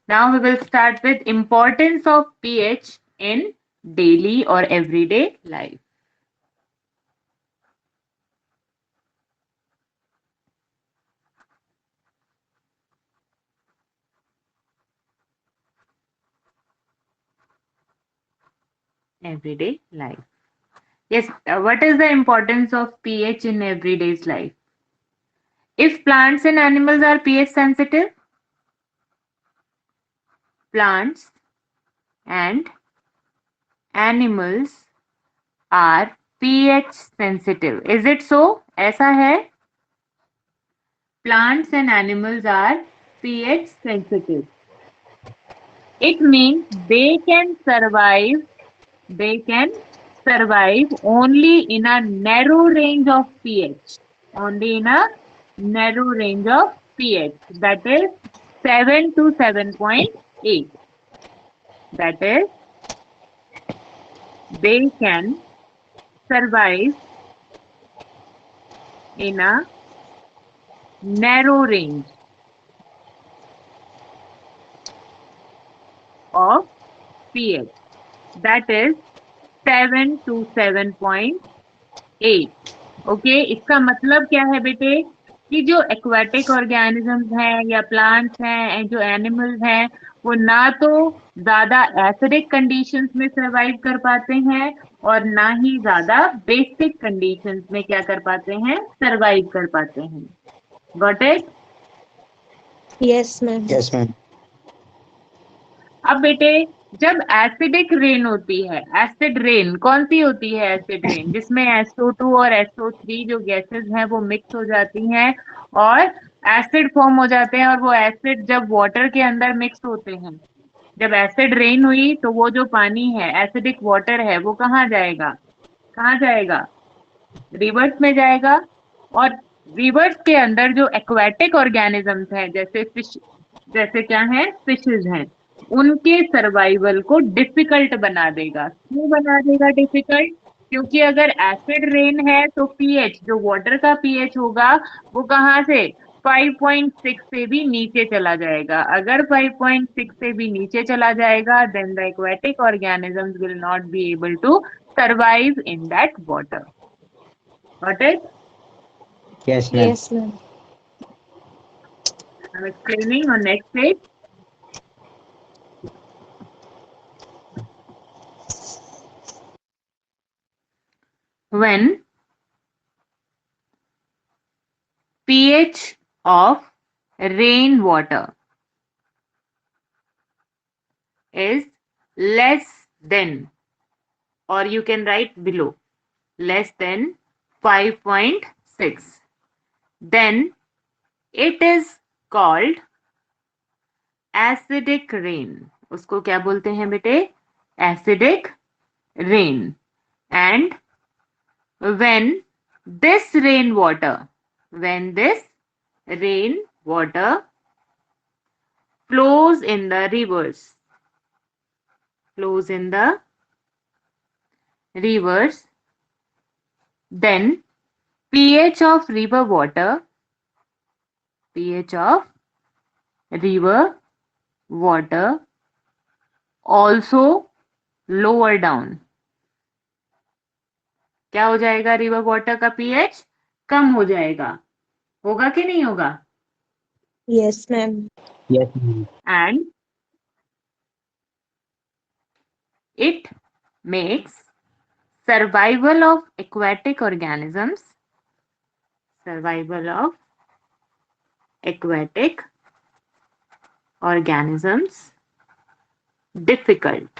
Now we will start with importance of pH in daily or everyday life. Everyday life. Yes, what is the importance of pH in everyday's life? If plants and animals are pH sensitive, plants and animals are pH sensitive. Is it so? ऐसा है? Plants and animals are pH sensitive. It means they can survive only in a narrow range of pH. Only in a narrow range of pH. That is 7 to 7.8. That is, they can survive in a narrow range of pH. That is 7 to 7.8. Okay, इसका मतलब क्या है बेटे कि जो aquatic organisms हैं या plants हैं जो एनिमल्स हैं वो ना तो ज्यादा एसिडिक कंडीशंस में सरवाइव कर पाते हैं और ना ही ज्यादा बेसिक कंडीशंस में क्या कर पाते हैं, सरवाइव कर पाते हैं. Got it? Yes, ma'am. Yes, ma'am. अब बेटे जब एसिडिक रेन होती है, एसिड रेन कौन सी होती है? एसिड रेन जिसमें SO2 और SO3 जो गैसेस हैं वो मिक्स हो जाती हैं और एसिड फॉर्म हो जाते हैं और वो एसिड जब वाटर के अंदर मिक्स होते हैं, जब एसिड रेन हुई तो वो जो पानी है, एसिडिक वाटर है, वो कहाँ जाएगा? कहाँ जाएगा? रिवर्स में जाएगा. और रिवर्स के अंदर जो एक्वाटिक ऑर्गेनिजम्स हैं जैसे फिश, जैसे क्या है, फिशेज हैं, उनके सर्वाइवल को डिफिकल्ट बना देगा. क्यों बना देगा डिफिकल्ट? क्योंकि अगर एसिड रेन है तो पीएच, जो वाटर का पीएच होगा वो कहाँ से, 5.6 से भी नीचे चला जाएगा. अगर 5.6 से भी नीचे चला जाएगा then the aquatic organisms will not be able to survive in that water. Got it? Yes, ma'am. Yes, ma'am. I'm explaining on next page. When pH of rainwater is less than, or you can write below, less than 5.6, then it is called acidic rain. उसको क्या बोलते हैं बेटे? Acidic rain. And when this rainwater flows in the rivers, then pH of river water also lower down. क्या हो जाएगा? River water का pH कम हो जाएगा. होगा कि नहीं होगा? Yes, ma'am. Yes, ma'am. And it makes survival of aquatic organisms difficult.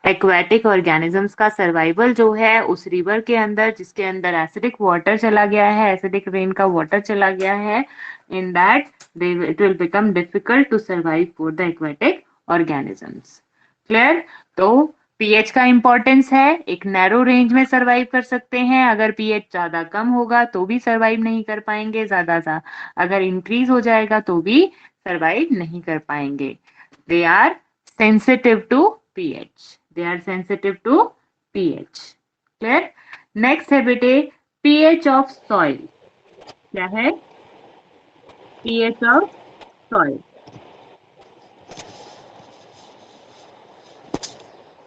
Aquatic organisms का सर्वाइवल जो है उस रिवर के अंदर जिसके अंदर एसिडिक वाटर चला गया है, एसिडिक रेन का वाटर चला गया है, in that it will become difficult to survive for the aquatic organisms. Clear? तो पीएच का इंपॉर्टेंस है, एक नैरो रेंज में सर्वाइव कर सकते हैं. अगर पीएच ज्यादा कम होगा तो भी सर्वाइव नहीं कर पाएंगे, ज्यादा अगर इंक्रीज हो जाएगा तो भी सर्वाइव नहीं कर पाएंगे. They are sensitive to pH. They are sensitive to pH. Clear? Next है बेटे pH of soil. क्या है? pH of soil.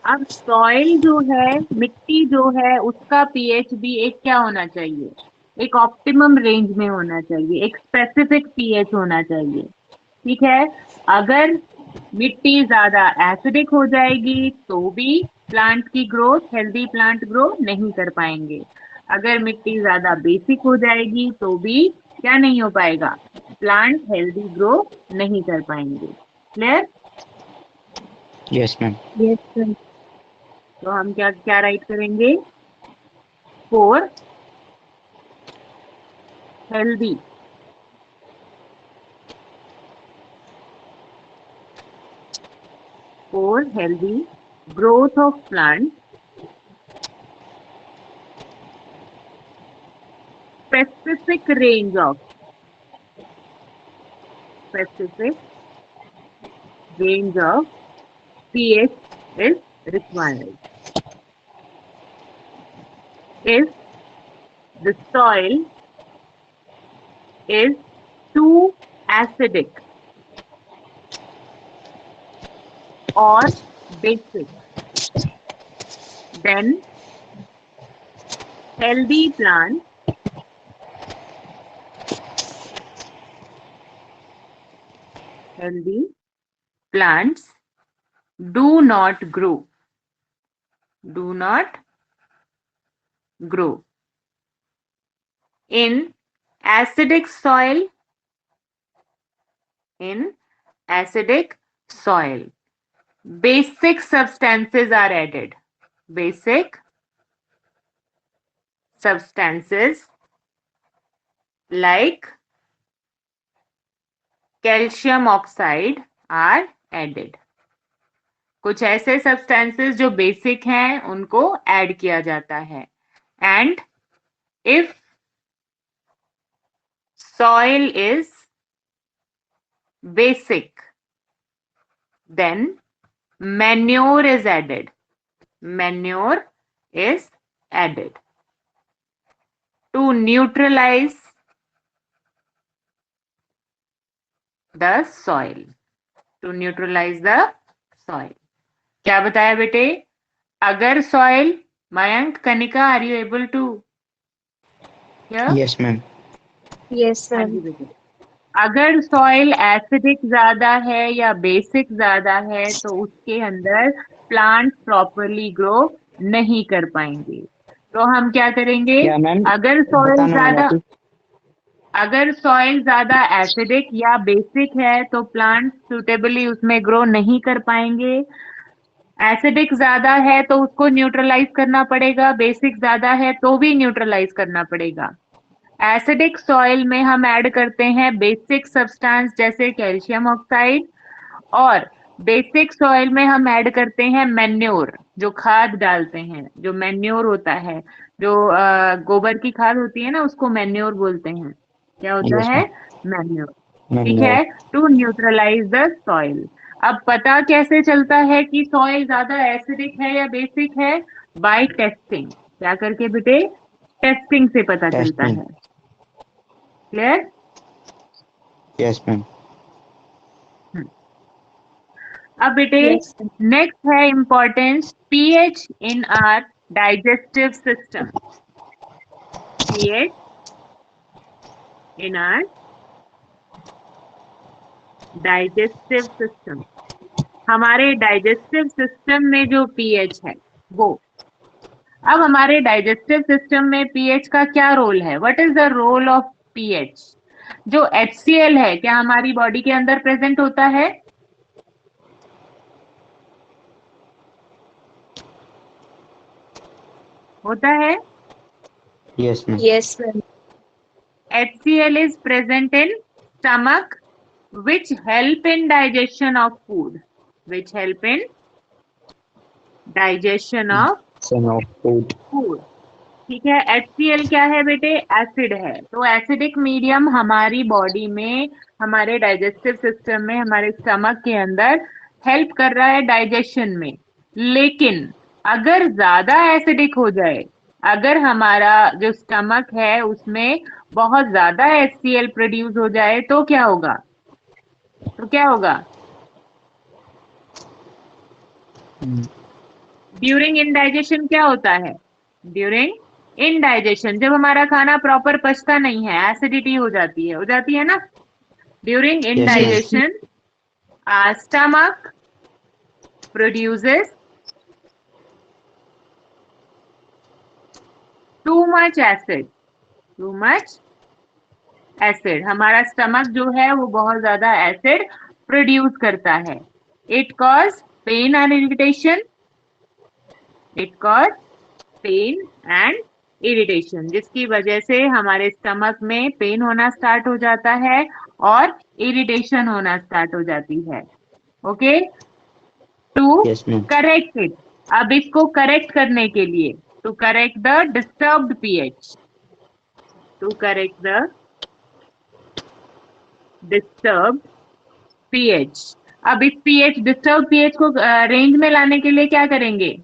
अब सॉइल जो है, मिट्टी जो है, उसका पीएच भी एक क्या होना चाहिए, एक ऑप्टिमम रेंज में होना चाहिए, एक स्पेसिफिक पीएच होना चाहिए। ठीक है, अगर मिट्टी ज्यादा एसिडिक हो जाएगी तो भी प्लांट की ग्रोथ, हेल्दी प्लांट ग्रो नहीं कर पाएंगे। अगर मिट्टी ज्यादा बेसिक हो जाएगी तो भी क्या नहीं हो पाएगा, प्लांट हेल्दी ग्रो नहीं कर पाएंगे। Clear? Yes, ma'am. Yes, ma'am. तो हम क्या क्या राइट करेंगे, four healthy growth of plant, specific range of pH is required. If the soil is too acidic or basic, then healthy plants do not grow. In acidic soil, basic substances are added. Basic substances like calcium oxide are added. कुछ ऐसे substances जो basic हैं उनको add किया जाता है। And if soil is basic, then manure is added. Manure is added to neutralize the soil. क्या बताया बेटे? अगर soil, Mayank, Kanika, are you able to hear? Yes, ma'am. Yes, हाँ ma'am. जी बेटे, अगर सॉइल एसिडिक ज्यादा है या बेसिक ज्यादा है तो उसके अंदर प्लांट प्रॉपरली ग्रो नहीं कर पाएंगे। तो हम क्या करेंगे, क्या मैम? अगर सॉइल बताना वाला ज्यादा थी। अगर सॉइल ज्यादा एसिडिक या बेसिक है तो प्लांट सुटेबली उसमें ग्रो नहीं कर पाएंगे। एसिडिक ज्यादा है तो उसको न्यूट्रलाइज करना पड़ेगा, बेसिक ज्यादा है तो भी न्यूट्रलाइज करना पड़ेगा। एसिडिक सॉइल में हम ऐड करते हैं बेसिक सब्सटेंस जैसे कैल्शियम ऑक्साइड, और बेसिक सॉइल में हम ऐड करते हैं मैन्योर, जो खाद डालते हैं, जो मैन्योर होता है, जो गोबर की खाद होती है ना, उसको मैन्योर बोलते हैं। क्या होता Yes, है? ma'am. मैन्योर। ठीक Manure. है, टू न्यूट्रलाइज द सॉइल। अब पता कैसे चलता है कि सॉइल ज्यादा एसिडिक है या बेसिक है? By testing. क्या करके बेटे? टेस्टिंग से पता चलता Testing. है। क्लियर? Yes, ma'am. अब बेटे Yes, ma'am. नेक्स्ट है importance, pH in our digestive system. PH in our digestive system, हमारे डाइजेस्टिव सिस्टम में जो पीएच है वो। अब हमारे डाइजेस्टिव सिस्टम में पीएच का क्या रोल है? What is the role of pH? जो HCl है क्या हमारी बॉडी के अंदर प्रेजेंट होता है? होता है? Yes, ma'am. Yes, ma'am. HCl is present in stomach, which help in digestion of food. Which help in digestion of Son of food. food. ठीक है, HCl क्या है बेटे? एसिड है। तो एसिडिक मीडियम हमारी बॉडी में, हमारे डाइजेस्टिव सिस्टम में, हमारे स्टमक के अंदर हेल्प कर रहा है डाइजेशन में। लेकिन अगर ज्यादा एसिडिक हो जाए, अगर हमारा जो स्टमक है उसमें बहुत ज्यादा HCl प्रोड्यूस हो जाए तो क्या होगा? Hmm. ड्यूरिंग इनडाइजेशन क्या होता है? ड्यूरिंग इनडाइजेशन जब हमारा खाना प्रॉपर पचता नहीं है, एसिडिटी हो जाती है ना? During Yes, ma'am. Indigestion stomach produces too much acid. हमारा स्टमक जो है वो बहुत ज्यादा एसिड प्रोड्यूस करता है. It cause pain and irritation. जिसकी वजह से हमारे स्टमक में पेन होना स्टार्ट हो जाता है और इरिटेशन होना स्टार्ट हो जाती है. Okay, to Yes, ma'am. Correct it. अब इसको करेक्ट करने के लिए, to correct the disturbed pH, to correct the disturbed pH. अब इस डिस्टर्ब पीएच को रेंज में लाने के लिए क्या करेंगे?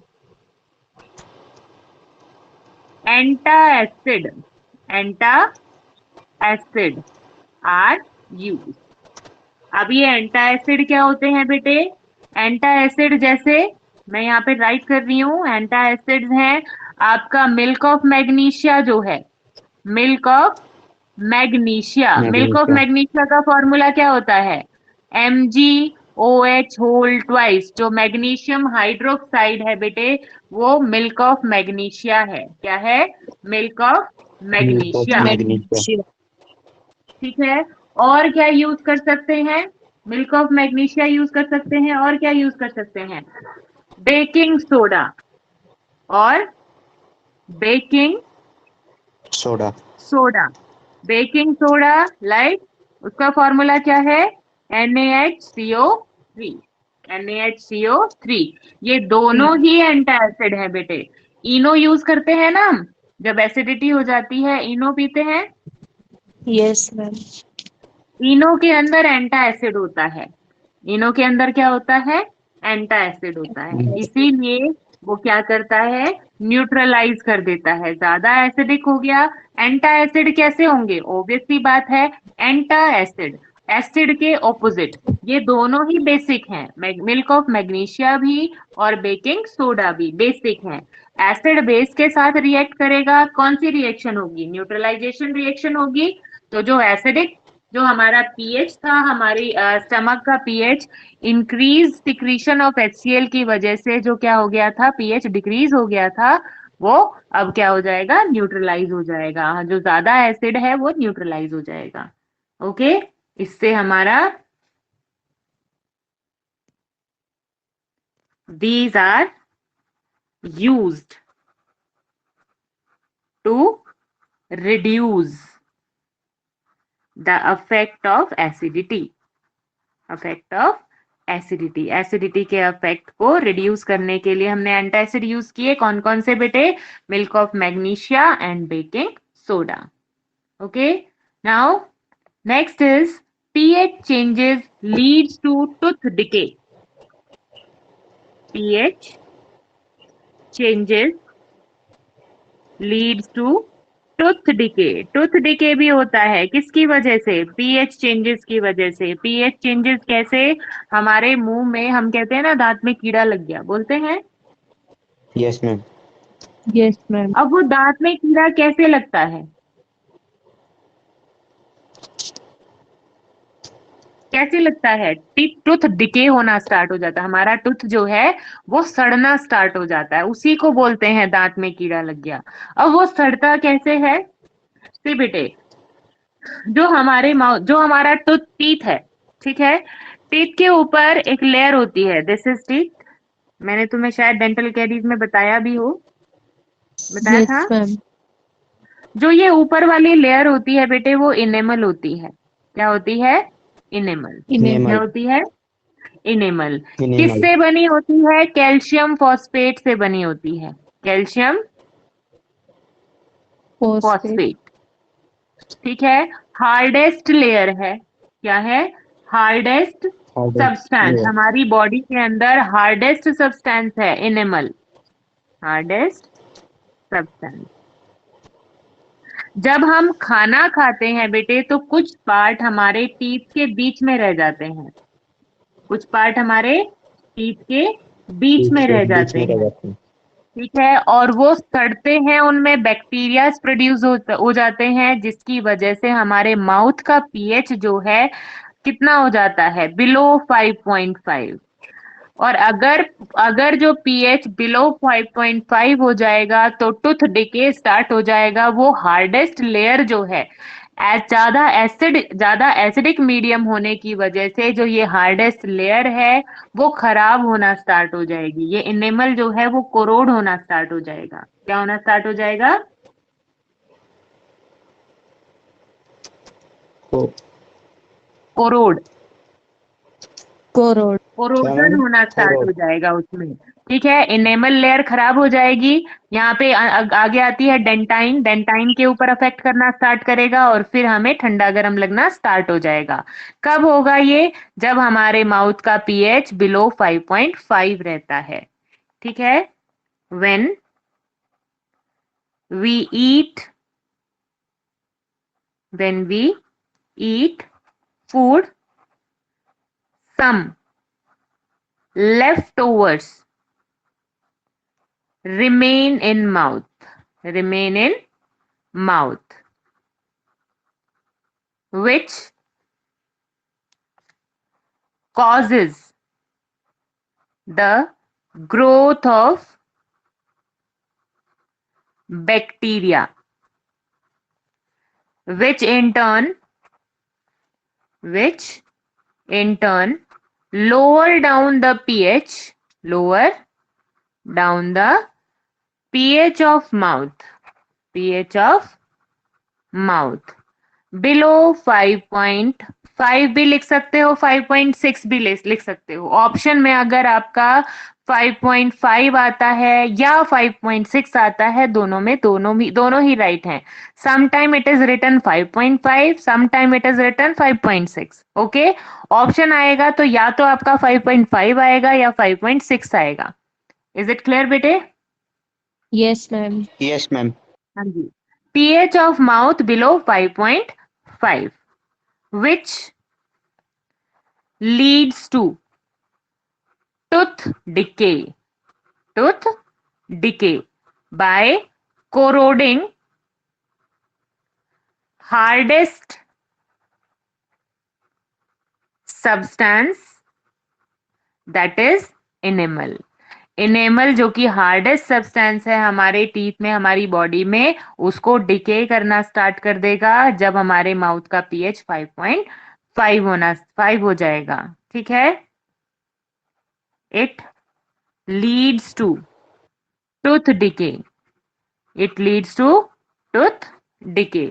Antacid are use. अब ये एंटासिड क्या होते हैं बेटे? एंटासिड जैसे मैं यहाँ पे राइट कर रही हूँ, एंटासिड्स हैं आपका मिल्क ऑफ मैग्नीशिया जो है, मिल्क ऑफ मैग्नीशिया का फॉर्मूला क्या होता है? MgOH whole twice. जो मैग्नीशियम हाइड्रोक्साइड है बेटे वो मिल्क ऑफ मैग्नीशिया है. क्या है? Milk of magnesia. Magnesium. ठीक है. और क्या यूज कर सकते हैं? मिल्क ऑफ मैग्नीशिया यूज कर सकते हैं. और क्या यूज कर सकते हैं? बेकिंग सोडा और baking Soda. Baking soda like उसका फॉर्मूला क्या है? NaHCO3. ये दोनों ही एंटासिड है बेटे. इनो यूज करते हैं ना हम, जब एसिडिटी हो जाती है इनो पीते हैं. Yes, ma'am. इनो के अंदर एंटासिड होता है. इनो के अंदर क्या होता है? एंटासिड होता है. इसीलिए वो क्या करता है? न्यूट्रलाइज कर देता है. ज्यादा एसिडिक हो गया, एंटासिड कैसे होंगे? ऑब्वियस सी बात है, एंटासिड एसिड के ऑपोजिट. ये दोनों ही बेसिक हैं. मिल्क ऑफ मैग्नीशिया भी और बेकिंग सोडा भी बेसिक हैं. एसिड बेस के साथ रिएक्ट करेगा. कौन सी रिएक्शन होगी? न्यूट्रलाइजेशन रिएक्शन होगी. तो जो एसिडिक जो हमारा पीएच था, हमारी स्टमक का pH increase secretion of HCl की वजह से जो क्या हो गया था? पीएच डिक्रीज हो गया था. वो अब क्या हो जाएगा? न्यूट्रलाइज हो जाएगा. जो ज्यादा एसिड है वो न्यूट्रलाइज हो जाएगा. ओके, इससे हमारा these are used to reduce the effect of acidity. Acidity के इफेक्ट को रिड्यूस करने के लिए हमने एंटासिड यूज किए. कौन कौन से बेटे? Milk of magnesia and baking soda. Okay, now next is pH changes leads to tooth decay. pH changes leads to tooth decay भी होता है. किसकी वजह से? पीएच चेंजेस की वजह से. पीएच चेंजेस कैसे? हमारे मुंह में हम कहते हैं ना दांत में कीड़ा लग गया, बोलते हैं. Yes, ma'am. Yes, ma'am. अब वो दांत में कीड़ा कैसे लगता है? कैसे लगता है? टूथ डिके होना स्टार्ट हो जाता है. हमारा टूथ जो है वो सड़ना स्टार्ट हो जाता है. उसी को बोलते हैं दांत में कीड़ा लग गया. अब वो सड़ता कैसे है? सी बेटे, जो हमारा टीथ है, ठीक है, टीथ के ऊपर एक लेयर होती है. This is teeth. मैंने तुम्हें शायद डेंटल कैरीज में बताया भी हो, बताया Yes, था. ma'am. जो ये ऊपर वाली लेयर होती है बेटे वो इनेमल होती है. क्या होती है? इनेमल. क्या होती है? इनेमल. किससे बनी होती है? कैल्शियम फॉस्फेट से बनी होती है. Calcium phosphate. ठीक है. हार्डेस्ट लेयर है. क्या है? Hardest substance. हमारी बॉडी के अंदर हार्डेस्ट सब्सटेंस है इनेमल. Hardest substance. जब हम खाना खाते हैं बेटे तो कुछ पार्ट हमारे टीथ के बीच में रह जाते हैं. कुछ पार्ट हमारे टीथ के बीच में रह जाते हैं. ठीक है, और वो सड़ते हैं, उनमें बैक्टीरिया प्रोड्यूस हो जाते हैं, जिसकी वजह से हमारे माउथ का पीएच जो है कितना हो जाता है, बिलो 5.5। और अगर अगर जो पीएच बिलो 5.5 हो जाएगा तो टूथ डिके स्टार्ट हो जाएगा। वो हार्डेस्ट लेयर जो है, ज्यादा एसिडिक मीडियम होने की वजह से जो ये हार्डेस्ट लेयर है वो खराब होना स्टार्ट हो जाएगी। ये इनेमल जो है वो कोरोड होना स्टार्ट हो जाएगा। क्या होना स्टार्ट हो जाएगा? को कोरोड, Corrode. क्या कोरोजन मैम? होना स्टार्ट कोरोड। हो जाएगा उसमें। ठीक है, इनेमल लेयर खराब हो जाएगी। यहाँ पे आगे आती है डेंटाइन। डेंटाइन के ऊपर अफेक्ट करना स्टार्ट करेगा और फिर हमें ठंडा गर्म लगना स्टार्ट हो जाएगा। कब होगा ये? जब हमारे माउथ का पीएच बिलो 5.5 रहता है। ठीक है, when we eat when we eat food, some leftovers remain in mouth, which causes the growth of bacteria, which in turn lower down the pH of mouth below 5.5 भी लिख सकते हो, 5.6 भी लिख सकते हो। ऑप्शन में अगर आपका 5.5 आता है या 5.6 आता है, दोनों ही राइट हैं। Some time it is written 5.5, some time it is written 5.6। Okay, option आएगा तो या तो आपका 5.5 आएगा या 5.6 आएगा। इज इट क्लियर बेटे? Yes, ma'am. Yes ma'am. हाँ जी। pH of mouth below 5.5, which leads to tooth decay by corroding hardest substance, that is enamel। Enamel जो कि हार्डेस्ट सब्सटेंस है हमारे टीथ में, हमारी बॉडी में, उसको डिके करना स्टार्ट कर देगा जब हमारे माउथ का पीएच 5 हो जाएगा। ठीक है, it leads to tooth decay, it leads to tooth decay.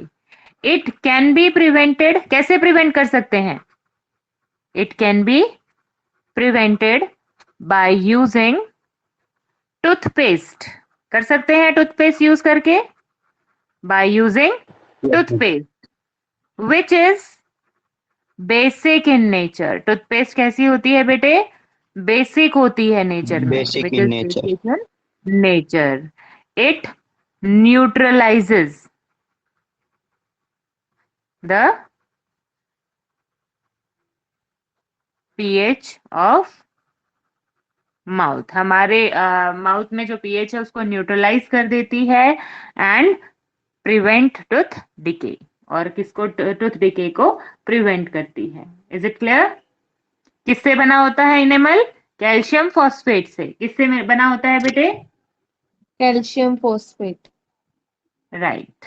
It can be prevented, कैसे प्रिवेंट कर सकते हैं? It can be prevented by using toothpaste. कर सकते हैं टूथपेस्ट यूज करके, by using toothpaste which is basic in nature. Toothpaste कैसी होती है बेटे? बेसिक होती है नेचर में, basic which in is nature. Basic in nature. It neutralises the pH of mouth. हमारे माउथ में जो पीएच है उसको न्यूट्रलाइज कर देती है एंड प्रिवेंट टूथ डिके, और किसको? टूथ डिके को प्रिवेंट करती है। Is it clear? किससे बना होता है इनेमल? कैल्शियम फॉस्फेट से। किससे बना होता है बेटे? Calcium phosphate. राइट।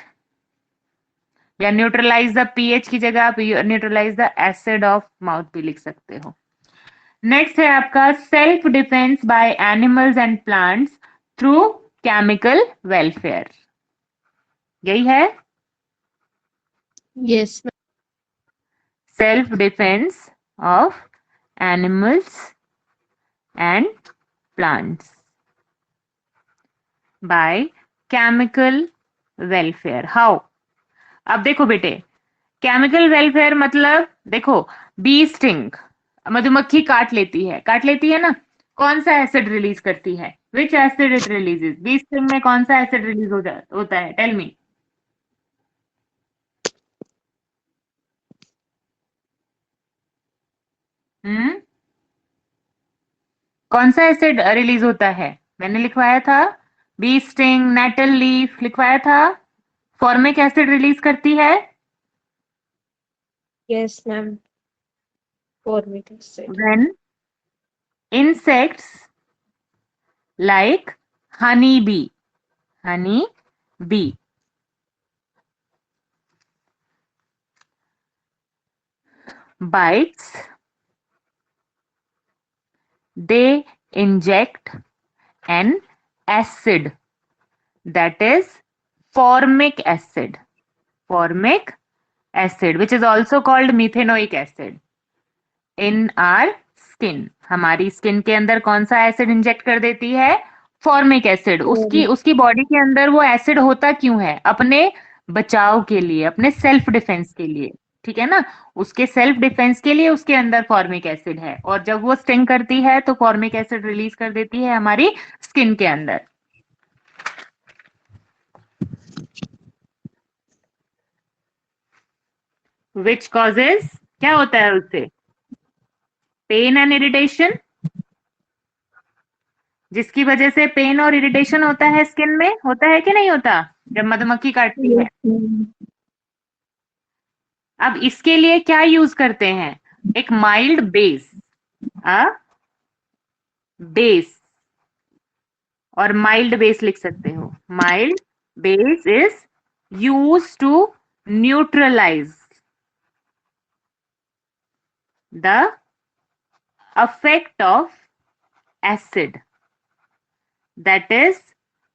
या न्यूट्रलाइज द पीएच की जगह आप neutralise the acid of mouth भी लिख सकते हो। नेक्स्ट है आपका self defence by animals and plants through chemical welfare. यही है Yes, ma'am. Self defence of animals and plants by chemical welfare. How? अब देखो बेटे, केमिकल वेलफेयर मतलब देखो, बी स्टिंग, मधुमक्खी काट लेती है ना, कौन सा एसिड रिलीज करती है? Which acid it releases? Bee sting में कौन सा एसिड रिलीज होता है? Tell me. कौन सा एसिड रिलीज होता है? मैंने लिखवाया था बी स्टिंग, नेटल लीफ लिखवाया था। फॉर्मिक एसिड रिलीज करती है Yes, ma'am. Formic acid. When insects like honey bee bites, they inject an acid, that is formic acid. Formic acid, which is also called methanoic acid, in our skin. हमारी skin के अंदर कौन सा acid inject कर देती है? Formic acid. उसकी Formic. उसकी बॉडी के अंदर वो एसिड होता क्यों है? अपने बचाव के लिए, अपने सेल्फ डिफेंस के लिए, ठीक है ना। उसके सेल्फ डिफेंस के लिए उसके अंदर फॉर्मिक एसिड है, और जब वो स्टिंग करती है तो फॉर्मिक एसिड रिलीज कर देती है हमारी स्किन के अंदर। विच कॉजेज, क्या होता है उससे? पेन एंड इरिटेशन, जिसकी वजह से पेन और इरिटेशन होता है स्किन में, होता है कि नहीं होता जब मधुमक्खी काटती है? Yes, ma'am. अब इसके लिए क्या यूज करते हैं? एक माइल्ड बेस, अ बेस, और माइल्ड बेस लिख सकते हो। Mild base is use to neutralise the affect of acid, that is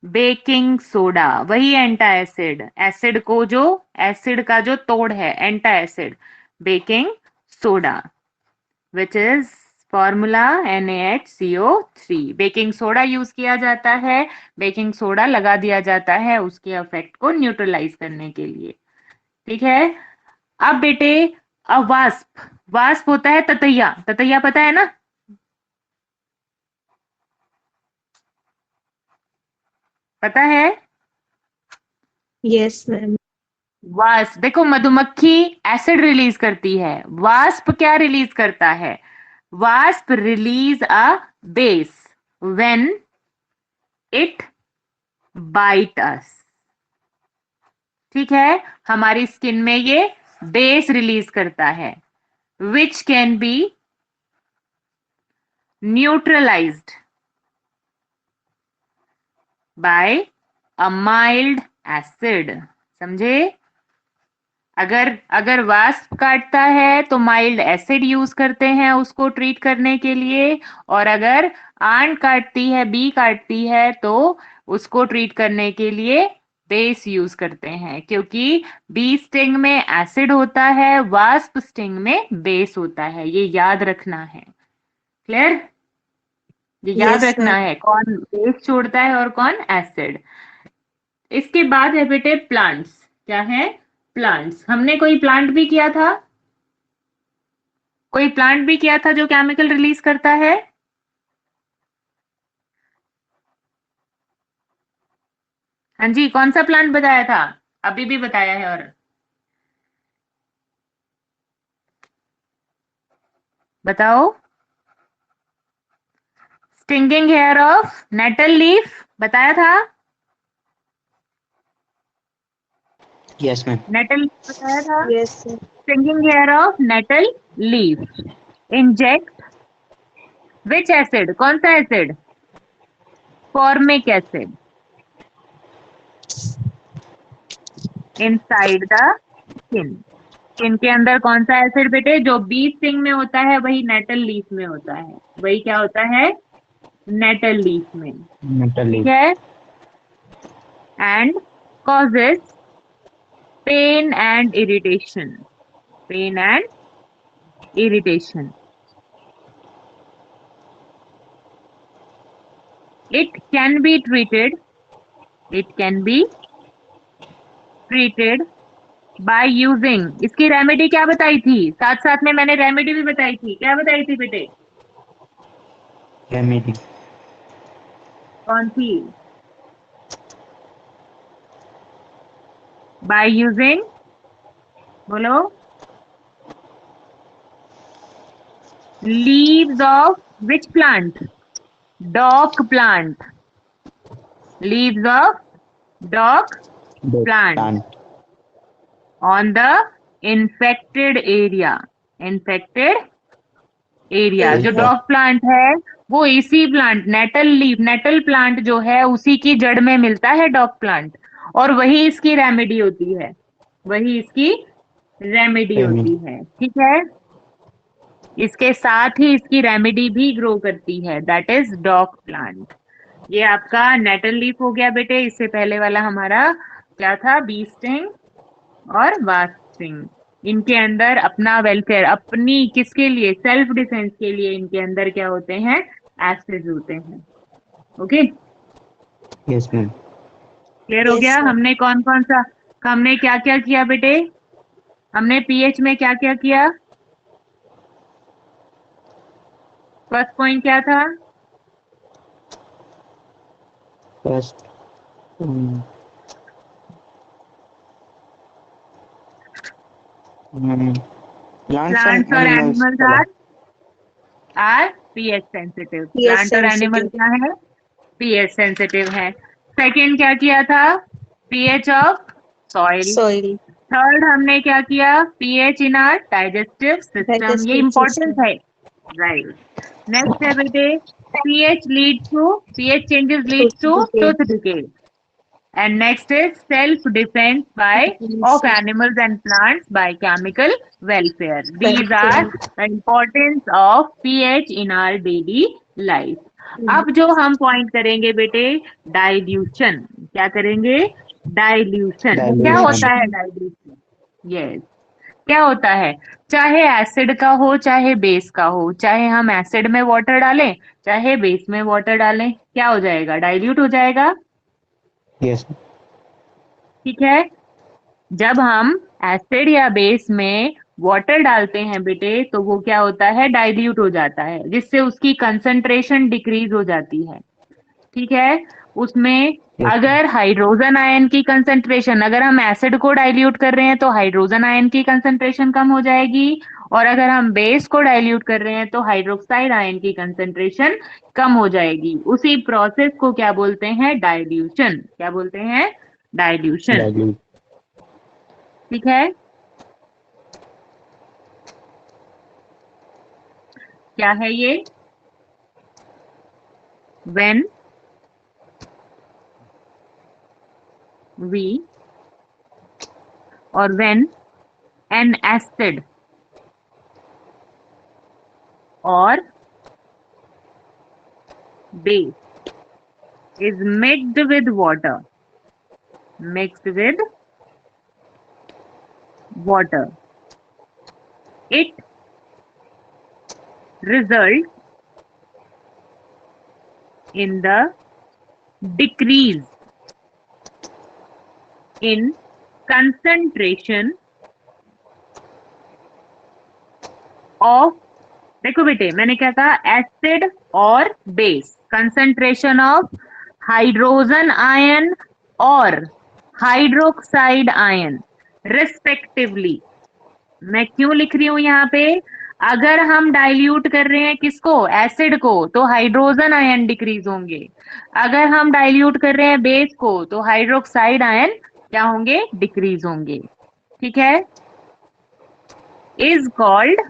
baking soda. वही एंटा एसिड, एसिड को जो, एसिड का जो तोड़ है, antacid, baking soda, which is formula NaHCO3। Baking soda use किया जाता है, बेकिंग सोडा लगा दिया जाता है उसके इफेक्ट को न्यूट्रलाइज करने के लिए, ठीक है। अब बेटे, अब वास्प, वास्प होता है ततैया, ततैया पता है ना? पता है? Yes, ma'am. वास्प, देखो मधुमक्खी एसिड रिलीज करती है, वास्प क्या रिलीज करता है? Wasp release a base when it bite us, ठीक है। हमारी स्किन में ये बेस रिलीज करता है, which can be neutralised by a mild acid. समझे? अगर अगर वास्प काटता है तो माइल्ड एसिड यूज करते हैं उसको ट्रीट करने के लिए, और अगर आंट काटती है, बी काटती है, तो उसको ट्रीट करने के लिए बेस यूज करते हैं, क्योंकि बी स्टिंग में एसिड होता है, वास्प स्टिंग में बेस होता है। ये याद रखना है। क्लियर? ये याद Yes, रखना ma'am. है कौन बेस छोड़ता है और कौन एसिड। इसके बाद है बेटे प्लांट्स। क्या है? प्लांट्स। हमने कोई प्लांट भी किया था, कोई प्लांट भी किया था जो केमिकल रिलीज करता है? हाँ जी, कौन सा प्लांट बताया था? अभी भी बताया है। और बताओ। Stinging hair of nettle leaf बताया था। Yes, ma'am. नेटल लीफ बताया था। Yes, ma'am. Stinging hair of nettle leaf inject which acid, कौन सा एसिड? Formic acid inside the skin. Skin के अंदर कौन सा एसिड बेटे? जो बी स्टिंग में होता है वही नेटल लीफ में होता है। वही क्या होता है? नेटल लीफ में, Mental ठीक leave. है। And causes pain and irritation, pain and irritation. It can be treated, it can be treated by using, इसकी रेमेडी क्या बताई थी? साथ साथ में मैंने रेमेडी भी बताई थी। क्या बताई थी बेटे? Remedy. कौन सी? by using, बोलो। leaves of which plant? dock plant, leaves of dock Plant. Plant on the infected area. Infected area जो Area. डॉग प्लांट है वो इसी plant nettle leaf, nettle plant जो है उसी की जड़ में मिलता है डॉग प्लांट, और वही इसकी रेमेडी होती है, वही इसकी रेमेडी होती Remedy. है। ठीक है, इसके साथ ही इसकी रेमेडी भी ग्रो करती है, दैट इज डॉग प्लांट। ये आपका नेटल लीफ हो गया बेटे। इससे पहले वाला हमारा क्या था? बी स्टिंग और वास्प स्टिंग। इनके अंदर अपना वेलफेयर, अपनी किसके लिए? सेल्फ डिफेंस के लिए इनके अंदर क्या होते हैं? एसिड होते हैं। Okay, Yes, ma'am. क्लियर हो Yes, गया? ma'am. हमने कौन कौन सा, हमने क्या क्या किया बेटे? हमने पीएच में क्या क्या किया? फर्स्ट पॉइंट क्या था? First, um, um, plants and plants और animals. Animals are pH sensitive. pH plant और एनिमल sensitive. क्या है? पीएच सेंसिटिव है। सेकंड क्या किया था? PH of soil. Soil. Third हमने क्या किया? PH in our digestive system. ये Digestive इंपॉर्टेंट system. है, राइट। नेक्स्ट है बेटे, pH lead to, pH changes lead Tooth to decay. Tooth decay. And next is self-defense of animals and plants by chemical welfare. These are the importance of pH in our daily life. अब जो हम point करेंगे बेटे, dilution. क्या करेंगे? Dilution. क्या Dilution. होता है डाइल्यूशन? यस, क्या होता है? चाहे एसिड का हो चाहे बेस का हो, चाहे हम एसिड में वाटर डालें चाहे बेस में वाटर डालें, क्या हो जाएगा? डाइल्यूट हो जाएगा। Yes. ठीक है, जब हम एसिड या बेस में वाटर डालते हैं बेटे तो वो क्या होता है? डाइल्यूट हो जाता है, जिससे उसकी कंसंट्रेशन डिक्रीज हो जाती है। ठीक है, उसमें Yes. अगर हाइड्रोजन आयन की कंसंट्रेशन, अगर हम एसिड को डाइल्यूट कर रहे हैं तो हाइड्रोजन आयन की कंसंट्रेशन कम हो जाएगी, और अगर हम बेस को डाइल्यूट कर रहे हैं तो हाइड्रोक्साइड आयन की कंसंट्रेशन कम हो जाएगी। उसी प्रोसेस को क्या बोलते हैं? डाइल्यूशन। क्या बोलते हैं? डाइल्यूशन। Dilute. ठीक है, क्या है ये? when we or when an acid or base is mixed with water, it results in the decrease in concentration of, देखो बेटे मैंने क्या कहा? एसिड और base, concentration of hydrogen ion और हाइड्रोक्साइड आयन रिस्पेक्टिवली। मैं क्यों लिख रही हूं यहाँ पे? अगर हम डाइल्यूट कर रहे हैं किसको? एसिड को, तो हाइड्रोजन आयन डिक्रीज होंगे। अगर हम डाइल्यूट कर रहे हैं बेस को तो हाइड्रोक्साइड आयन क्या होंगे? डिक्रीज होंगे। ठीक है, इज कॉल्ड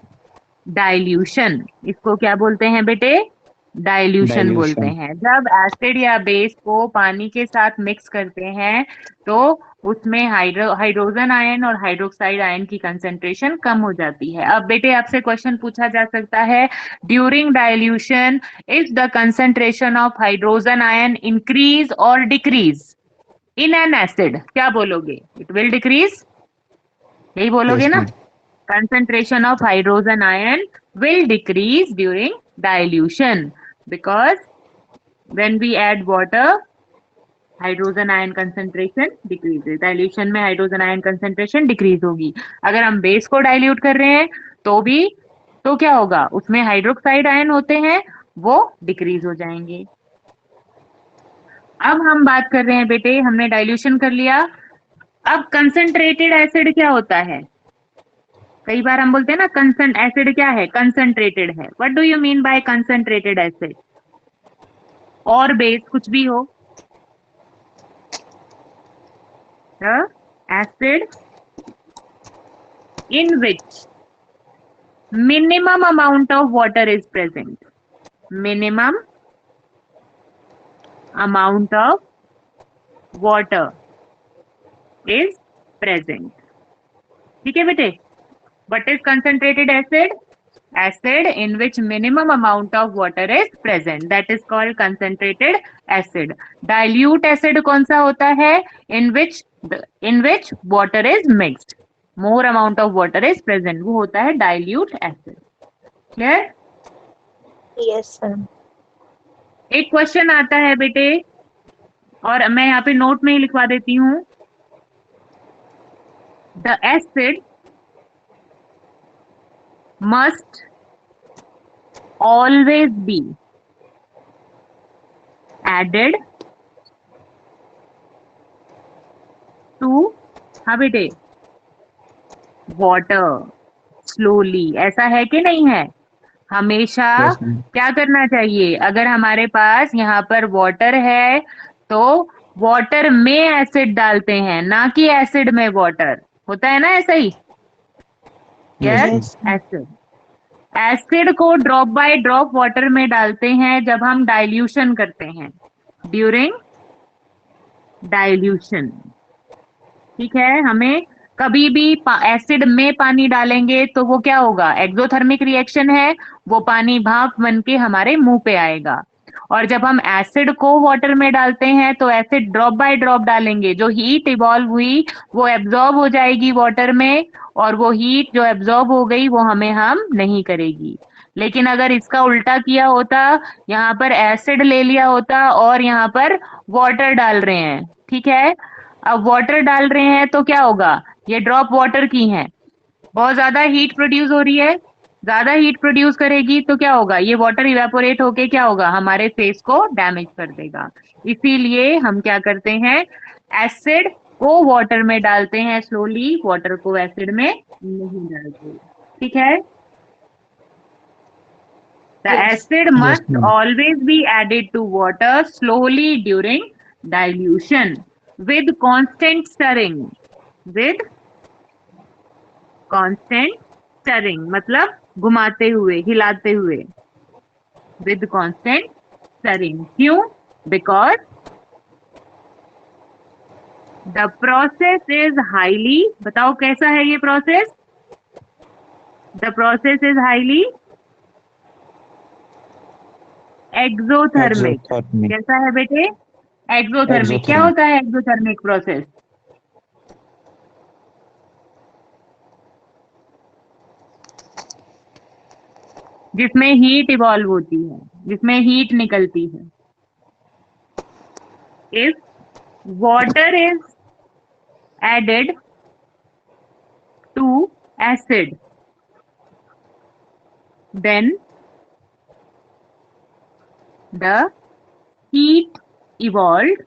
डाइल्यूशन। इसको क्या बोलते हैं बेटे? डाइल्यूशन बोलते Dilution. हैं। जब एसिड या बेस को पानी के साथ मिक्स करते हैं तो उसमें हाइड्रोजन आयन और हाइड्रोक्साइड आयन की कंसंट्रेशन कम हो जाती है। अब बेटे आपसे क्वेश्चन पूछा जा सकता है, during dilution is the concentration of hydrogen ion increase और डिक्रीज इन एन एसिड? क्या बोलोगे? इट विल डिक्रीज, यही बोलोगे Yes, ना? ma'am. Concentration of hydrogen ion will decrease during dilution because when we add water, hydrogen ion concentration decrease. Dilution में hydrogen ion concentration decrease होगी। अगर हम base को डाइल्यूट कर रहे हैं तो भी, तो क्या होगा? उसमें हाइड्रोक्साइड आयन होते हैं, वो डिक्रीज हो जाएंगे। अब हम बात कर रहे हैं बेटे, हमने डाइल्यूशन कर लिया। अब कंसंट्रेटेड एसिड क्या होता है? कई बार हम बोलते हैं ना कंसंट एसिड क्या है? कंसंट्रेटेड है। What do you mean by concentrated acid? और बेस कुछ भी हो, the acid in which minimum amount of water is present. Minimum amount of water is present. ठीक है बेटे? What is concentrated acid? Acid in which minimum amount of water is present. That is called concentrated acid. Dilute acid कौन सा होता है? In which water is mixed. More amount of water is present. वो होता है dilute acid. Clear? Yes, ma'am. एक question आता है बेटे, और मैं यहाँ पे नोट में ही लिखवा देती हूँ. The acid must always be added to, हाँ बेटे, वाटर स्लोली. ऐसा है कि नहीं है? हमेशा Yes, ma'am. क्या करना चाहिए? अगर हमारे पास यहाँ पर वाटर है तो वाटर में एसिड डालते हैं, ना कि एसिड में वाटर. होता है ना ऐसा ही? Yes, yes, ma'am. Acid. Acid को ड्रॉप बाय ड्रॉप वाटर में डालते हैं जब हम डाइल्यूशन करते हैं, ड्यूरिंग डाइल्यूशन. ठीक है? हमें कभी भी एसिड में पानी डालेंगे तो वो क्या होगा? एक्सोथर्मिक रिएक्शन है, वो पानी भाप बन के हमारे मुंह पे आएगा. और जब हम एसिड को वाटर में डालते हैं तो एसिड ड्रॉप बाय ड्रॉप डालेंगे. जो हीट इवॉल्व हुई वो एब्जॉर्ब हो जाएगी वाटर में, और वो हीट जो एब्जॉर्ब हो गई वो हमें हार्म नहीं करेगी. लेकिन अगर इसका उल्टा किया होता, यहाँ पर एसिड ले लिया होता और यहाँ पर वाटर डाल रहे हैं, ठीक है? अब वाटर डाल रहे हैं तो क्या होगा? ये ड्रॉप वाटर की हैं, बहुत ज्यादा हीट प्रोड्यूस हो रही है. ज्यादा हीट प्रोड्यूस करेगी तो क्या होगा? ये वाटर इवेपोरेट होके क्या होगा? हमारे फेस को डैमेज कर देगा. इसीलिए हम क्या करते हैं? एसिड को वाटर में डालते हैं स्लोली, वाटर को एसिड में नहीं डालते. ठीक है? The Yes. acid Yes, must ma'am. always be added to water slowly during dilution with constant stirring. With constant stirring मतलब घुमाते हुए, हिलाते हुए. With constant stirring. क्यों? Because the process is highly, बताओ कैसा है ये process? The process is highly exothermic. Exothermic. कैसा है बेटे? एक्सोथर्मिक. क्या Exothermic. होता है एक्सोथर्मिक प्रोसेस? जिसमें हीट इवॉल्व होती है, जिसमें हीट निकलती है. If water is added to acid then the heat evolved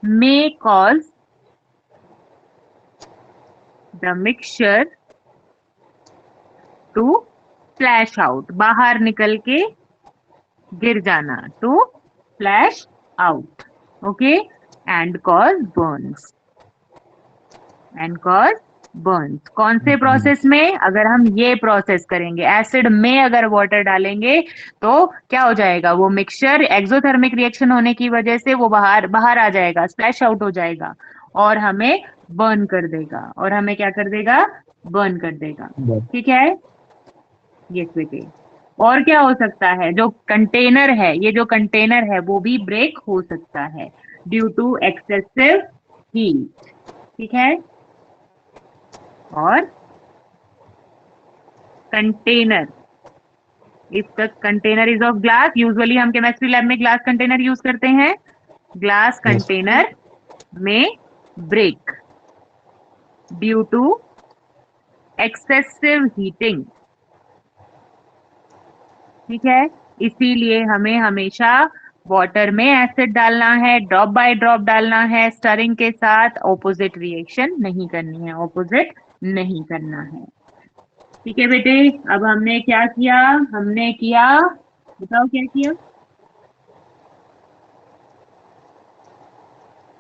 may cause the mixture to flash out. बाहर निकल के गिर जाना. to flash out. Okay? And cause burns. And cause Burns. कौन से प्रोसेस में? अगर हम ये प्रोसेस करेंगे, एसिड में अगर वाटर डालेंगे तो क्या हो जाएगा? वो मिक्सचर एक्सोथर्मिक रिएक्शन होने की वजह से वो बाहर आ जाएगा, स्प्लैश आउट हो जाएगा और हमें बर्न कर देगा. और हमें क्या कर देगा? बर्न कर देगा. Yes. ठीक है? यस बेटे. और क्या हो सकता है? जो कंटेनर है, ये जो कंटेनर है वो भी ब्रेक हो सकता है ड्यू टू एक्सेसिव हीट. ठीक है? और container, if the container is of glass, usually हम केमिस्ट्री लैब में ग्लास कंटेनर यूज करते हैं. ग्लास कंटेनर में break due to excessive heating. ठीक है? इसीलिए हमें हमेशा वाटर में एसिड डालना है, ड्रॉप बाय ड्रॉप डालना है, स्टरिंग के साथ. ऑपोजिट रिएक्शन नहीं करनी है, ऑपोजिट नहीं करना है. ठीक है बेटे? अब हमने क्या किया? हमने किया, बताओ क्या किया?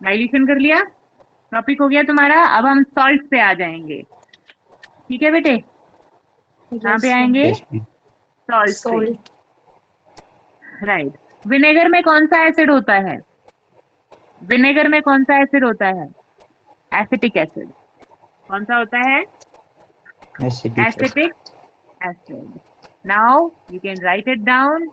डाइल्यूशन कर लिया, टॉपिक हो गया तुम्हारा। अब हम सॉल्ट पे आ जाएंगे, ठीक है बेटे? कहाँ पे आएंगे? Yes, ma'am. सॉल्ट पे, Salt. राइट। विनेगर में कौन सा एसिड होता है? विनेगर में कौन सा एसिड होता है? Acetic acid. कौन सा होता है? Acidic acid. Acetic acid. Now you can write it down.